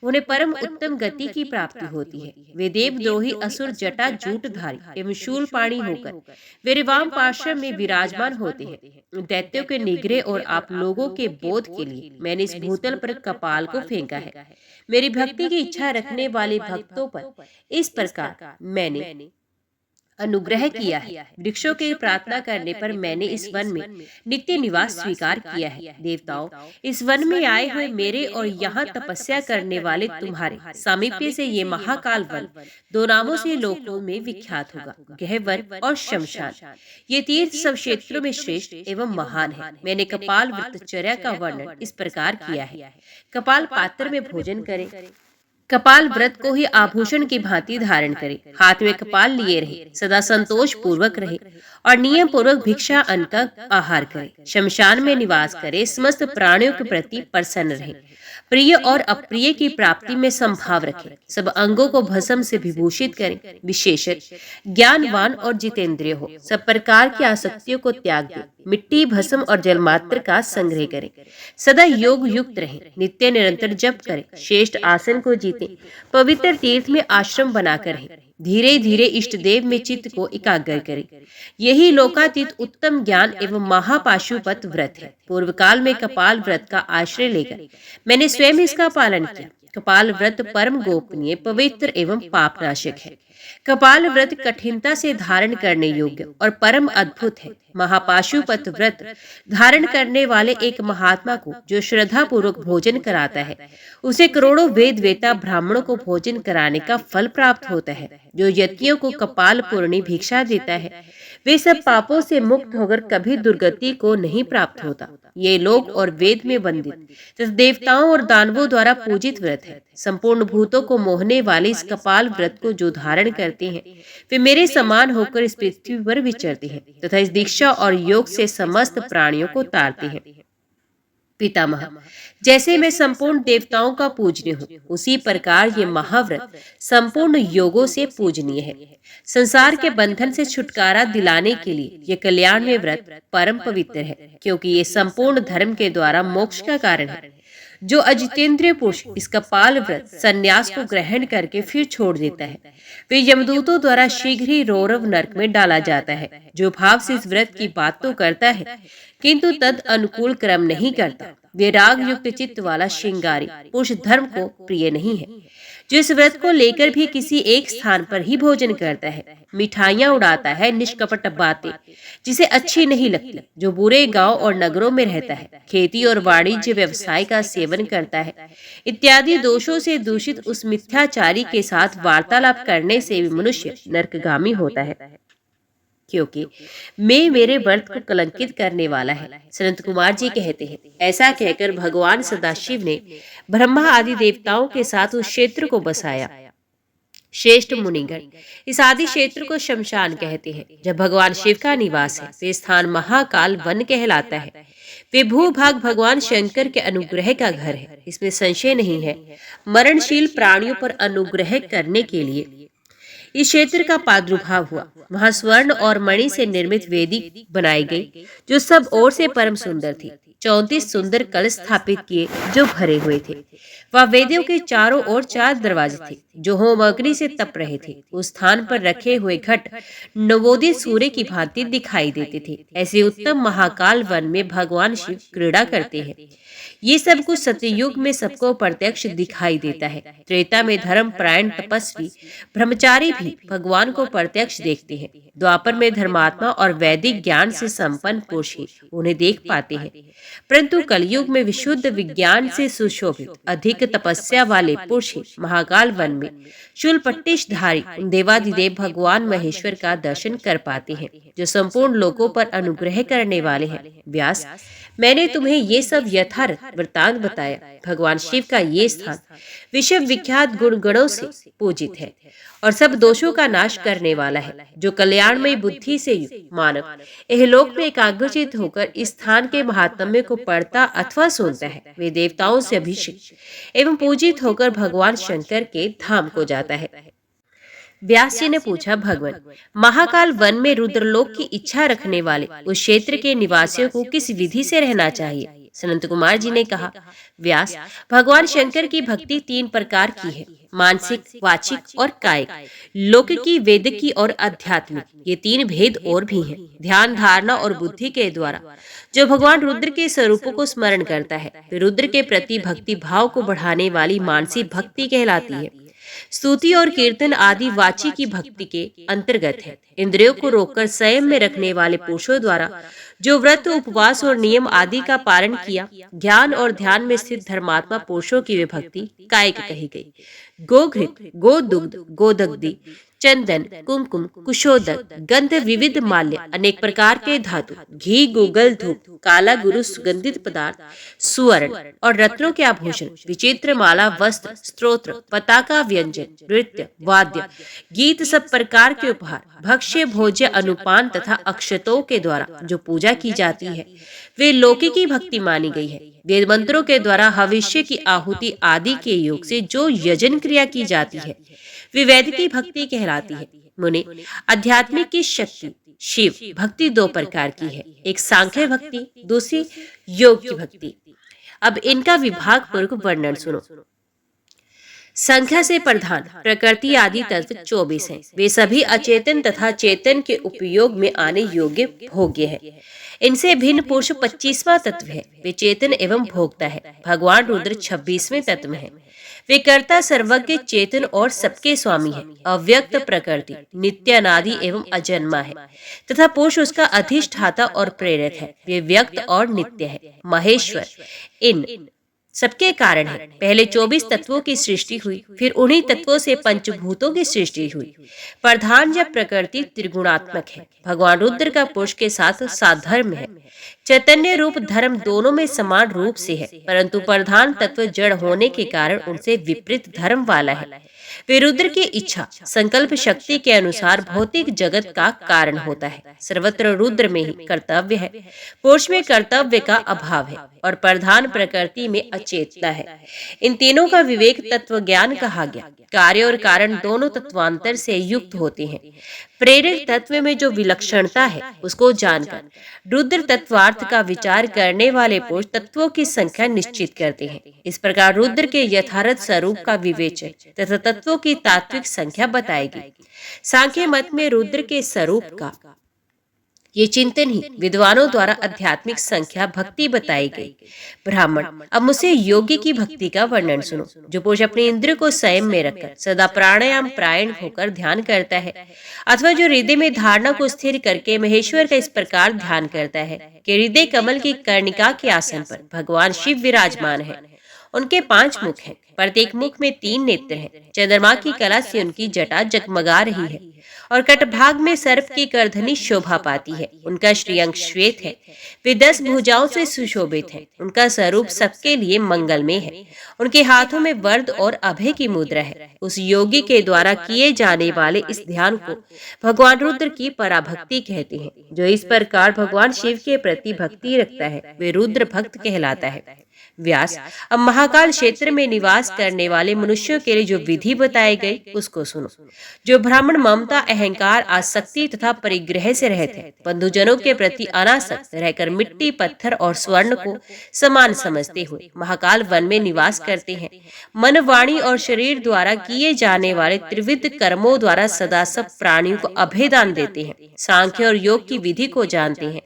S1: उन्हें परम उत्तम गति की प्राप्ति होती है। वे देवद्रोही असुर जटा जूटधारी एवं शूलपाणी होकर वे वाम पार्श्व में विराजमान होते हैं। दैत्यों के निग्रह और आप लोगों के बोध के लिए मैंने इस भूतल पर कपाल को फेंका है। मेरी भक्ति की इच्छा रखने वाले भक्तों पर इस प्रकार मैंने अनुग्रह किया है। वृक्षों की प्रार्थना करने पर मैंने इस वन में नित्य निवास स्वीकार किया है। देवताओं, इस वन में आए हुए मेरे और यहाँ तपस्या करने वाले तुम्हारे सामीप्य से ये महाकाल वन दो नामों से लोकों में विख्यात होगा, गहवर और शमशान। ये तीर्थ सब क्षेत्रों में श्रेष्ठ एवं महान है। मैंने कपाल व्रतचर्या का वर्णन इस प्रकार किया है। कपाल पात्र में भोजन करे, कपाल व्रत को ही आभूषण की भांति धारण करे, हाथ में कपाल लिए रहे, सदा संतोष पूर्वक रहे और नियम पूर्वक भिक्षा अन्न का आहार करे, शमशान में निवास करे, समस्त प्राणियों के प्रति प्रसन्न रहे, प्रिय और अप्रिय की प्राप्ति में संभाव रखे, सब अंगों को भस्म से विभूषित करें, विशेषत ज्ञानवान और जितेंद्रिय हो, सब प्रकार की आसक्तियों को त्याग दे, मिट्टी, भस्म और जलमात्र का संग्रह करें, सदा योग युक्त रहे, नित्य निरंतर जप करें, श्रेष्ठ आसन को जीते, पवित्र तीर्थ में आश्रम बनाकर रहे, धीरे धीरे इष्ट देव में चित्त को एकाग्र करें। यही लोकातीत उत्तम ज्ञान एवं महापाशुपत व्रत है। पूर्व काल में कपाल व्रत का आश्रय लेकर मैंने स्वयं इसका पालन किया। कपाल व्रत परम गोपनीय, पवित्र एवं पापनाशक है। कपाल व्रत कठिनता से धारण करने योग्य और परम अद्भुत है। महापाशुपत व्रत धारण करने वाले एक महात्मा को जो श्रद्धा पूर्वक भोजन कराता है, उसे करोड़ों वेद वेता ब्राह्मणों को भोजन कराने का फल प्राप्त होता है। जो यतियों को कपाल पूर्णी भिक्षा देता है, वे सब पापों से मुक्त होकर कभी दुर्गति को नहीं प्राप्त होता। ये लोक और वेद में वंदित तथा देवताओं और दानवों द्वारा पूजित व्रत है। संपूर्ण भूतों को मोहने वाले इस कपाल व्रत को जो धारण करते हैं, वे मेरे समान होकर इस पृथ्वी पर विचरते हैं तथा इस दीक्षा और योग से समस्त प्राणियों को तारते हैं। पितामह, जैसे मैं संपूर्ण देवताओं का पूजनीय हूँ, उसी प्रकार ये महाव्रत संपूर्ण योगों से पूजनीय है। संसार के बंधन से छुटकारा दिलाने के लिए ये कल्याणमय व्रत परम पवित्र है, क्योंकि ये संपूर्ण धर्म के द्वारा मोक्ष का कारण है। जो अजितेंद्रिय पुरुष इस कपाल व्रत संन्यास को ग्रहण करके फिर छोड़ देता है, वे यमदूतों द्वारा शीघ्र ही रौरव नरक में डाला जाता है। जो भाव से इस व्रत की बात तो करता है, किंतु तद अनुकूल कर्म नहीं करता, वे राग युक्त चित्त वाला श्रृंगारी पुरुष धर्म को प्रिय नहीं है। जो इस व्रत को लेकर भी किसी एक स्थान पर ही भोजन करता है, मिठाइयां उड़ाता है, निष्कपट बातें जिसे अच्छी नहीं लगती, जो बुरे गांव और नगरों में रहता है, खेती और वाणिज्य व्यवसाय का सेवन करता है, इत्यादि दोषों से दूषित उस मिथ्याचारी के साथ वार्तालाप करने से भी मनुष्य नरकगामी होता है, क्योंकि मैं मेरे व्रत को कलंकित करने वाला है। सनत कुमार जी कहते हैं, ऐसा कहकर भगवान सदाशिव ने ब्रह्मा आदि देवताओं के साथ उस क्षेत्र को बसाया। श्रेष्ठ मुनिगण, इस आदि क्षेत्र को शमशान कहते हैं। जब भगवान शिव का निवास है, वे स्थान महाकाल वन कहलाता है। वे भूभाग भगवान शंकर के अनुग्रह का घर है, इसमें संशय नहीं है। मरणशील प्राणियों पर अनुग्रह करने के लिए इस क्षेत्र का प्रादुर्भाव हुआ। वहां स्वर्ण और मणि से निर्मित वेदी बनाई गई, जो सब ओर से परम सुंदर थी। 34 सुंदर कलश स्थापित किए, जो भरे हुए थे। वह वेदियों के चारों ओर 4 दरवाजे थे, जो होम अग्नि से तप रहे थे। उस स्थान पर रखे हुए घट नवोदित सूर्य की भांति दिखाई देते थे। ऐसे उत्तम महाकाल वन में भगवान शिव क्रीड़ा करते हैं। ये सब कुछ सत्ययुग में सबको प्रत्यक्ष दिखाई देता है। त्रेता में धर्म परायण तपस्वी ब्रह्मचारी भी भगवान को प्रत्यक्ष देखते हैं। द्वापर में धर्मात्मा और वैदिक ज्ञान से संपन्न पुरुष ही उन्हें देख पाते हैं, परंतु कलयुग में विशुद्ध विज्ञान से सुशोभित अधिक तपस्या वाले पुरुष ही महाकाल वन में शूलपट्टिशधारी देवाधिदेव भगवान महेश्वर का दर्शन कर पाते हैं, जो संपूर्ण लोकों पर अनुग्रह करने वाले हैं। व्यास, मैंने तुम्हें ये सब यथार्थ वृतांत बताया। भगवान शिव का ये स्थान विश्व विख्यात गुण गणों से पूजित है और सब दोषों का नाश करने वाला है। जो कल्याणमयी बुद्धि से युक्त मानव इहलोक में एकाग्रचित होकर इस स्थान के महात्म्य को पढ़ता अथवा सुनता है, वे देवताओं से अभिषिक्त एवं पूजित होकर भगवान शंकर के धाम को जाता है। व्यास जी ने पूछा, भगवान, महाकाल वन में रुद्रलोक की इच्छा रखने वाले उस क्षेत्र के निवासियों को किस विधि से रहना चाहिए? सनत कुमार जी ने कहा, व्यास, भगवान शंकर की भक्ति 3 प्रकार की है, मानसिक, वाचिक और कायिक, लौकिकी, वैदिकी और आध्यात्मिक। ये 3 भेद और भी हैं। ध्यान, धारणा और बुद्धि के द्वारा जो भगवान रुद्र के स्वरूपों को स्मरण करता है, वे रुद्र के प्रति भक्ति भाव को बढ़ाने वाली मानसिक भक्ति कहलाती है। स्तुति और कीर्तन आदि वाची की भक्ति के अंतर्गत है। इंद्रियों को रोककर संयम में रखने वाले पुरुषों द्वारा जो व्रत, उपवास और नियम आदि का पालन किया, ज्ञान और ध्यान में स्थित धर्मात्मा पुरुषों की वे भक्ति कायिक कही गई। गोघृत, गोदुग्ध, गोदग्धि, चंदन, कुमकुम, कुशोदक, गंध, विविध माल्य, अनेक प्रकार के धातु, घी, गूगल, धूप, काला गुरु, सुगंधित पदार्थ, सुवर्ण और रत्नों के आभूषण, विचित्र माला, वस्त्र, स्तोत्र, पताका, व्यंजन, नृत्य, वाद्य, गीत, सब प्रकार के उपहार, भक्ष्य, भोज्य, अनुपान तथा अक्षतों के द्वारा जो पूजा की जाती है, वे लौकिकी भक्ति मानी गई है। वेद मंत्रों के द्वारा हविष्य की आहुति आदि के योग से जो यजन क्रिया की जाती है, वे वैदिकी भक्ति कहलाती है। मुनि, आध्यात्मिक की शक्ति शिव भक्ति 2 प्रकार की है, एक सांख्य भक्ति, दूसरी योग की भक्ति। अब इनका विभाग पूर्वक वर्णन सुनो। संख्या से प्रधान प्रकृति आदि तत्व 24 हैं। वे सभी अचेतन तथा चेतन के उपयोग में आने योग्य भोग्य है। इनसे भिन्न पुरुष 25वां तत्व है। वे चेतन एवं भोक्ता है। भगवान रुद्र 26वें तत्व है। वे कर्ता सर्वज्ञ चेतन और सबके स्वामी है। अव्यक्त प्रकृति नित्य अनादि एवं अजन्मा है तथा पुरुष उसका अधिष्ठाता और प्रेरक है। वे व्यक्त और नित्य है। महेश्वर इन सबके कारण है। पहले 24 तत्वों की सृष्टि हुई, फिर उन्हीं तत्वों से पंचभूतों की सृष्टि हुई। प्रधान या प्रकृति त्रिगुणात्मक है। भगवान रुद्र का पुरुष के साथ साधर्म है। चैतन्य रूप धर्म दोनों में समान रूप से है, परंतु प्रधान तत्व जड़ होने के कारण उनसे विपरीत धर्म वाला है। वे रुद्र की इच्छा संकल्प शक्ति के अनुसार भौतिक जगत का कारण होता है। सर्वत्र रुद्र में ही कर्तव्य है। पुरुष में कर्तव्य का अभाव है और प्रधान प्रकृति में अचेतना है। इन तीनों का विवेक तत्व ज्ञान कहा गया। कार्य और कारण दोनों तत्वांतर से युक्त होते हैं। प्रेरक तत्व में जो विलक्षणता है उसको जानकर रुद्र तत्वार्थ का विचार करने वाले पुरुष तत्वों की संख्या निश्चित करते हैं। इस प्रकार रुद्र के यथार्थ स्वरूप का विवेचन तथा तत्वों की तात्विक संख्या बताएगी। सांख्य मत में रुद्र के स्वरूप का ये चिंतन ही विद्वानों द्वारा आध्यात्मिक संख्या भक्ति बताई गई। ब्राह्मण, अब मुझसे योगी की भक्ति का वर्णन सुनो। जो पुरुष अपने इंद्र को संयम में रखकर सदा प्राणायाम प्रायण होकर ध्यान करता है, अथवा जो हृदय में धारणा को स्थिर करके महेश्वर का इस प्रकार ध्यान करता है कि हृदय कमल की कर्णिका के आसन पर भगवान शिव विराजमान है। उनके 5 मुख हैं, प्रत्येक मुख में 3 नेत्र हैं। चंद्रमा की कला से उनकी जटा जगमगा रही है और कटभाग में सर्प की करधनी शोभा पाती है। उनका श्रीअंग श्वेत है। वे 10 भुजाओं से सुशोभित हैं। उनका स्वरूप सबके लिए मंगलमय है। उनके हाथों में वरद और अभय की मुद्रा है। उस योगी के द्वारा किए जाने वाले इस ध्यान को भगवान रुद्र की पराभक्ति कहते हैं। जो इस प्रकार भगवान शिव के प्रति भक्ति रखता है वे रुद्र भक्त कहलाता है। व्यास, अब महाकाल क्षेत्र में निवास करने वाले मनुष्यों के लिए जो विधि बताई गई उसको सुनो। जो ब्राह्मण ममता, अहंकार, आसक्ति तथा परिग्रह से रहते हैं, बंधुजनों के प्रति अनासक्त रहकर मिट्टी, पत्थर और स्वर्ण को समान समझते हुए महाकाल वन में निवास करते हैं। मन, वाणी और शरीर द्वारा किए जाने वाले त्रिविध कर्मों द्वारा सदा सब प्राणियों को अभयदान देते हैं। सांख्य और योग की विधि को जानते हैं,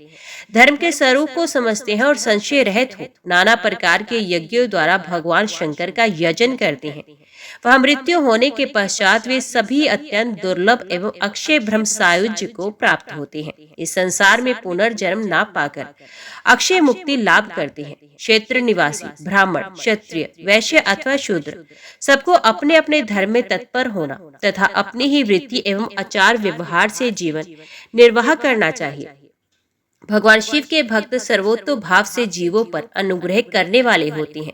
S1: धर्म के स्वरूप को समझते हैं और संशय रहित हो नाना प्रकार के यज्ञों द्वारा भगवान शंकर का यजन करते हैं। वह मृत्यु होने के पश्चात वे सभी अत्यंत दुर्लभ एवं अक्षय ब्रह्म सायुज्य को प्राप्त होते हैं। इस संसार में पुनर्जन्म ना पाकर अक्षय मुक्ति लाभ करते हैं। क्षेत्र निवासी ब्राह्मण, क्षत्रिय, वैश्य अथवा शूद्र सबको अपने अपने धर्म में तत्पर होना तथा अपनी ही वृत्ति एवं आचार व्यवहार से जीवन निर्वाह करना चाहिए। भगवान शिव के भक्त सर्वोत्तम भाव से जीवों पर अनुग्रह करने वाले होते हैं।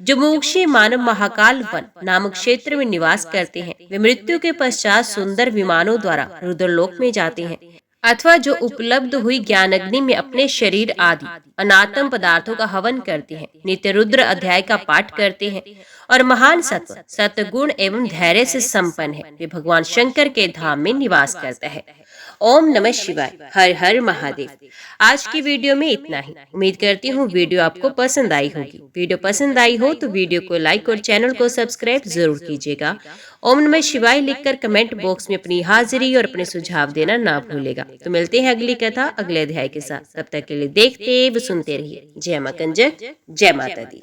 S1: जो मुमुक्षु मानव महाकाल वन नामक क्षेत्र में निवास करते हैं वे मृत्यु के पश्चात सुंदर विमानों द्वारा रुद्रलोक में जाते हैं, अथवा जो उपलब्ध हुई ज्ञानाग्नि में अपने शरीर आदि अनात्म पदार्थों का हवन करते हैं, नित्य रुद्र अध्याय का पाठ करते हैं और महान सत्व, सत्गुण एवं धैर्य से संपन्न है, वे भगवान शंकर के धाम में निवास करता है। ओम नमः शिवाय। हर हर महादेव। आज की वीडियो में इतना ही। उम्मीद करती हूँ वीडियो आपको पसंद आई होगी। वीडियो पसंद आई हो तो वीडियो को लाइक और चैनल को सब्सक्राइब जरूर कीजिएगा। ओम नमः शिवाय लिखकर कमेंट बॉक्स में अपनी हाजिरी और अपने सुझाव देना ना भूलेगा। तो मिलते हैं अगली कथा अगले अध्याय के साथ। तब तक के लिए देखते व सुनते रहिए। जय मां कंजक, जय माता दी।